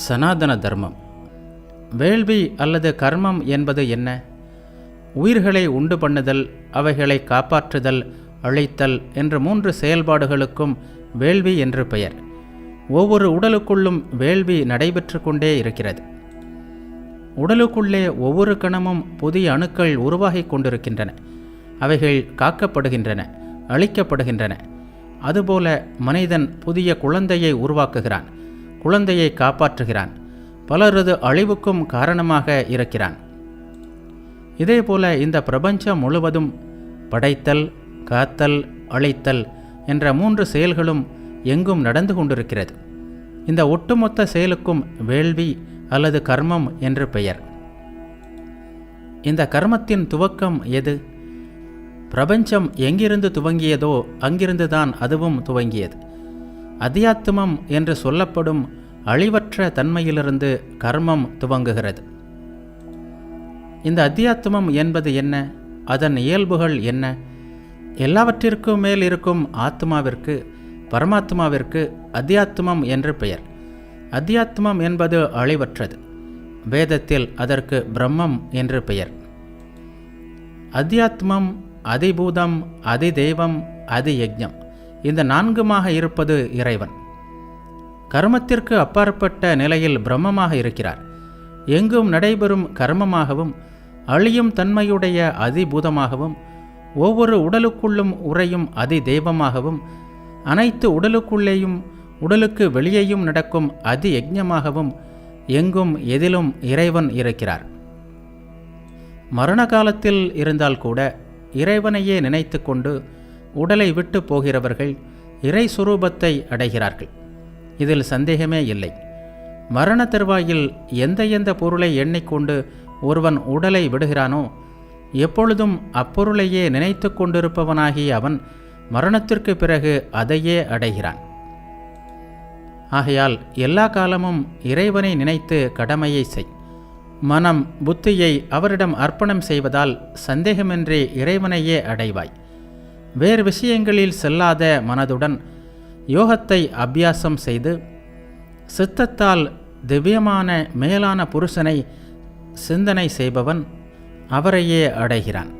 சனாதன தர்மம். வேள்வி அல்லது கர்மம் என்பது என்ன? உயிர்களை உண்டு பண்ணுதல், அவைகளை காப்பாற்றுதல், அழித்தல் என்ற 3 செயல்பாடுகளுக்கும் வேள்வி என்று பெயர். ஒவ்வொரு உடலுக்குள்ளும் வேள்வி நடைபெற்று கொண்டே இருக்கிறது. உடலுக்குள்ளே ஒவ்வொரு கணமும் புதிய அணுக்கள் உருவாகி கொண்டிருக்கின்றன. அவைகள் காக்கப்படுகின்றன, அழிக்கப்படுகின்றன. அதுபோல மனிதன் புதிய குழந்தையை உருவாக்குகிறான், குழந்தையை காப்பாற்றுகிறான், பலரது அழிவுக்கும் காரணமாக இருக்கிறான். இதேபோல இந்த பிரபஞ்சம் முழுவதும் படைத்தல், காத்தல், அழித்தல் என்ற 3 செயல்களும் எங்கும் நடந்து கொண்டிருக்கிறது. இந்த ஒட்டுமொத்த செயலுக்கும் வேள்வி அல்லது கர்மம் என்று பெயர். இந்த கர்மத்தின் துவக்கம் எது? பிரபஞ்சம் எங்கிருந்து துவங்கியதோ அங்கிருந்துதான் அதுவும் துவங்கியது. அத்தியாத்மம் என்று சொல்லப்படும் அழிவற்ற தன்மையிலிருந்து கர்மம் துவங்குகிறது. இந்த அத்தியாத்மம் என்பது என்ன? அதன் இயல்புகள் என்ன? எல்லாவற்றிற்கும் மேல் இருக்கும் ஆத்மாவிற்கு, பரமாத்மாவிற்கு அத்தியாத்மம் என்று பெயர். அத்தியாத்மம் என்பது அழிவற்றது. வேதத்தில் அதற்கு பிரம்மம் என்று பெயர். அத்தியாத்மம், அதிபூதம், அதிதெய்வம், அதியஜ்ஞம் இந்த 4மாக இருப்பது இறைவன். கர்மத்திற்கு அப்பாற்பட்ட நிலையில் பிரம்மமாக இருக்கிறார். எங்கும் நடைபெறும் கர்மமாகவும், அழியும் தன்மையுடைய அதிபூதமாகவும், ஒவ்வொரு உடலுக்குள்ளும் உறையும் அதிதெய்வமாகவும், அனைத்து உடலுக்குள்ளேயும் உடலுக்கு வெளியேயும் நடக்கும் அதியஜ்ஞமாகவும் எங்கும் எதிலும் இறைவன் இருக்கிறார். மரண காலத்தில் இருந்தால் கூட இறைவனையே நினைத்து கொண்டு உடலை விட்டு போகிறவர்கள் இறை சுரூபத்தை அடைகிறார்கள். இதில் சந்தேகமே இல்லை. மரண தருவாயில் எந்த பொருளை எண்ணிக்கொண்டு ஒருவன் உடலை விடுகிறானோ, எப்பொழுதும் அப்பொருளையே நினைத்து கொண்டிருப்பவனாகிய அவன் மரணத்திற்கு பிறகு அதையே அடைகிறான். ஆகையால் எல்லா காலமும் இறைவனை நினைத்து கடமையை செய். மனம், புத்தியை அவரிடம் அர்ப்பணம் செய்வதால் சந்தேகமின்றி இறைவனையே அடைவாய். வேறு விஷயங்களில் செல்லாத மனதுடன் யோகத்தை அபியாசம் செய்து சித்தத்தால் திவ்யமான மேலான புருஷனை சிந்தனை செய்பவன் அவரையே அடைகிறான்.